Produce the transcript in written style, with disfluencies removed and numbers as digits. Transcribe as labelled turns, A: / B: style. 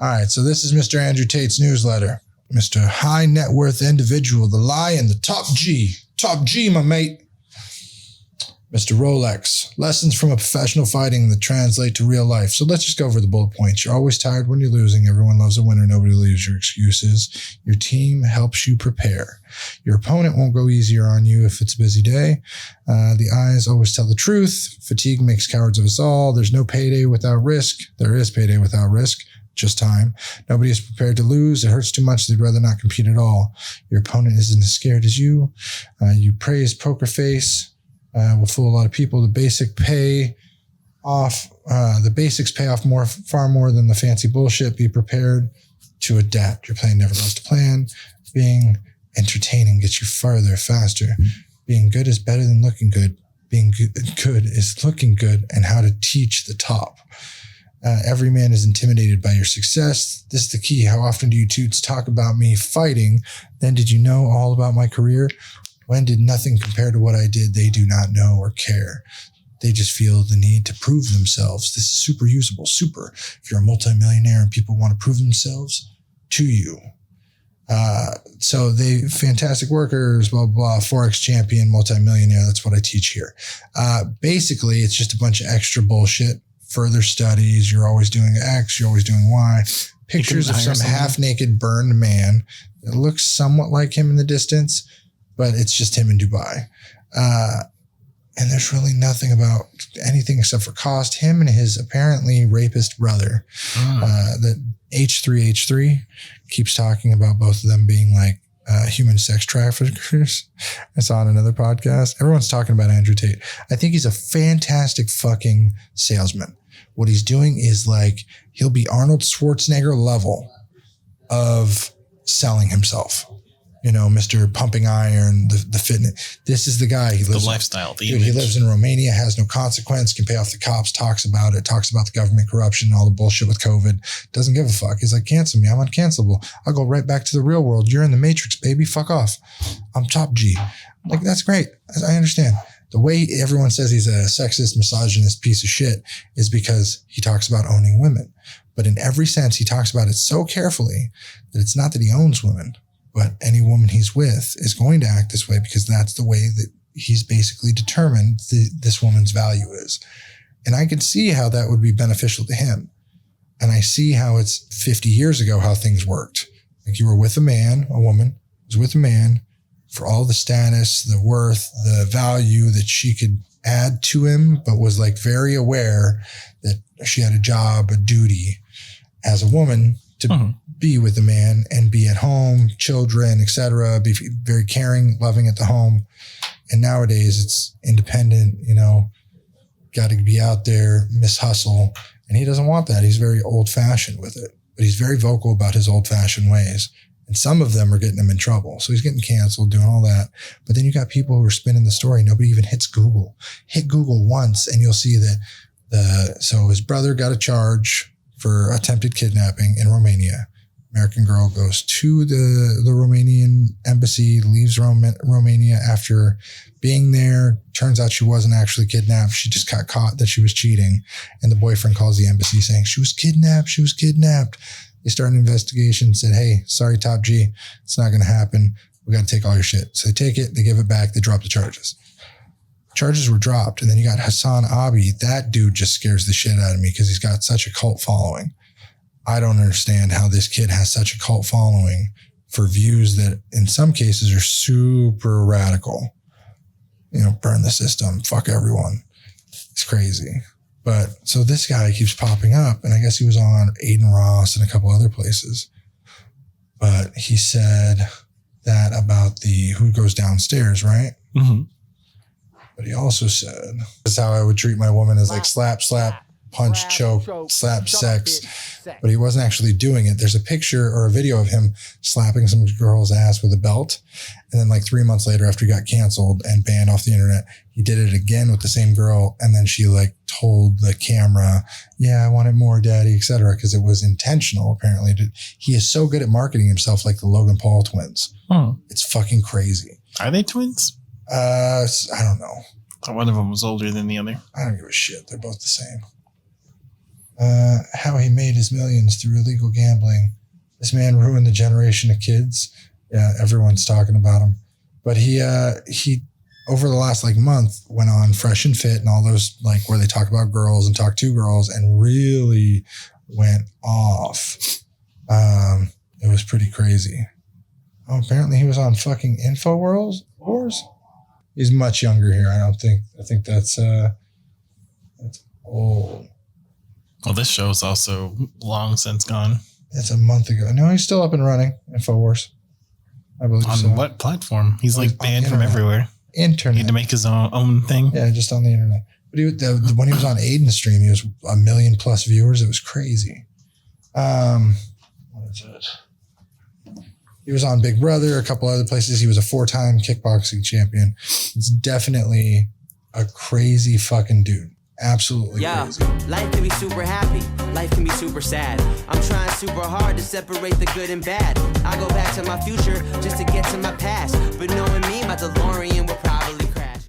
A: All right, so this is Mr. Andrew Tate's newsletter. Mr. High Net Worth Individual, the Lion, the topG. Top G, my mate. Mr. Rolex. Lessons from a professional fighting that translate to real life. So let's just go over the bullet points. You're always tired when you're losing. Everyone loves a winner. Nobody leaves your excuses. Your team helps you prepare. Your opponent won't go easier on you if it's a busy day. The eyes always tell the truth. Fatigue makes cowards of us all. There's no payday without risk. There is payday without risk. Just time. Nobody is prepared to lose. It hurts too much. They'd rather not compete at all. Your opponent isn't as scared as you. You praise poker face. Will fool a lot of people. The basics pay off far more than the fancy bullshit. Be prepared to adapt. You're playing never lost a plan. Being entertaining gets you farther, faster. Being good is better than looking good. Being good is looking good, and how to teach the top. Every man is intimidated by your success. This is the key. How often do you toots talk about me fighting? Then did you know all about my career? When did nothing compare to what I did? They do not know or care. They just feel the need to prove themselves. This is super usable. Super. If you're a multimillionaire and people want to prove themselves to you. So they fantastic workers, blah, blah, blah, Forex champion, multimillionaire. That's what I teach here. Basically, it's just a bunch of extra bullshit. Further studies. You're always doing X. You're always doing Y. Pictures of some half-naked burned man that looks somewhat like him in the distance, but it's just him in Dubai. And there's really nothing about anything except for cost. Him and his apparently rapist brother, the H3 keeps talking about both of them being like human sex traffickers. I saw on another podcast. Everyone's talking about Andrew Tate. I think he's a fantastic fucking salesman. What he's doing is like, he'll be Arnold Schwarzenegger level of selling himself. You know, Mr. Pumping Iron, the fitness. This is the guy. He lives
B: the lifestyle.
A: He lives in Romania, has no consequence, can pay off the cops, talks about it, talks about the government corruption, all the bullshit with COVID. Doesn't give a fuck. He's like, cancel me. I'm uncancelable. I'll go right back to the real world. You're in the Matrix, baby. Fuck off. I'm top G. Like, that's great. I understand. The way everyone says he's a sexist, misogynist piece of shit is because he talks about owning women. But in every sense, he talks about it so carefully that it's not that he owns women. But any woman he's with is going to act this way because that's the way that he's basically determined this woman's value is. And I can see how that would be beneficial to him. And I see how it's 50 years ago how things worked. Like you were with a woman was with a man for all the status, the worth, the value that she could add to him, but was like very aware that she had a job, a duty as a woman to be with the man and be at home, children, etc., be very caring, loving at the home. And nowadays it's independent, you know, got to be out there, miss hustle. And he doesn't want that. He's very old fashioned with it, but he's very vocal about his old fashioned ways. And some of them are getting him in trouble. So he's getting canceled, doing all that. But then you got people who are spinning the story. Nobody even hits Google. Hit Google once and you'll see that so his brother got a charge for attempted kidnapping in Romania. American girl goes to the Romanian embassy, leaves Romania after being there. Turns out she wasn't actually kidnapped. She just got caught that she was cheating. And the boyfriend calls the embassy saying, she was kidnapped. They start an investigation, said, hey, sorry, Top G, it's not going to happen. We got to take all your shit. So they take it, they give it back, they drop the charges. Charges were dropped. And then you got Hassan Abi. That dude just scares the shit out of me because he's got such a cult following. I don't understand how this kid has such a cult following for views that in some cases are super radical. You know, burn the system, fuck everyone. It's crazy. But so this guy keeps popping up, and I guess he was on Aiden Ross and a couple other places. But he said that about the who goes downstairs, right? Mm-hmm. But he also said, that's how I would treat my woman, is like slap, punch, choke, slap, sex. But he wasn't actually doing it. There's a picture or a video of him slapping some girl's ass with a belt. And then like 3 months later, after he got canceled and banned off the internet, he did it again with the same girl. And then she like told the camera, yeah, I wanted more, daddy, etc. Because it was intentional, apparently. He is so good at marketing himself like the Logan Paul twins. It's fucking crazy.
B: Are they twins?
A: I don't know.
B: I thought one of them was older than the other.
A: I don't give a shit. They're both the same. how he made his millions through illegal gambling. This man ruined the generation of kids. Yeah, everyone's talking about him. But he over the last like month went on Fresh and Fit and all those like where they talk about girls and talk to girls and really went off. It was pretty crazy. Oh, apparently he was on fucking InfoWars. He's much younger here. I think that's old.
B: Well, this show's also long since gone.
A: It's a month ago. No, he's still up and running. InfoWars. I believe
B: on
A: so.
B: What platform? He's like banned from everywhere.
A: Internet.
B: He had to make his own thing.
A: Yeah, just on the internet. But when he was on Aiden's stream, he was 1 million plus viewers. It was crazy. What is it? He was on Big Brother, a couple other places. He was a 4-time kickboxing champion. It's definitely a crazy fucking dude. Absolutely crazy.
C: Life can be super happy. Life can be super sad. I'm trying super hard to separate the good and bad. I go back to my future just to get to my past. But knowing me,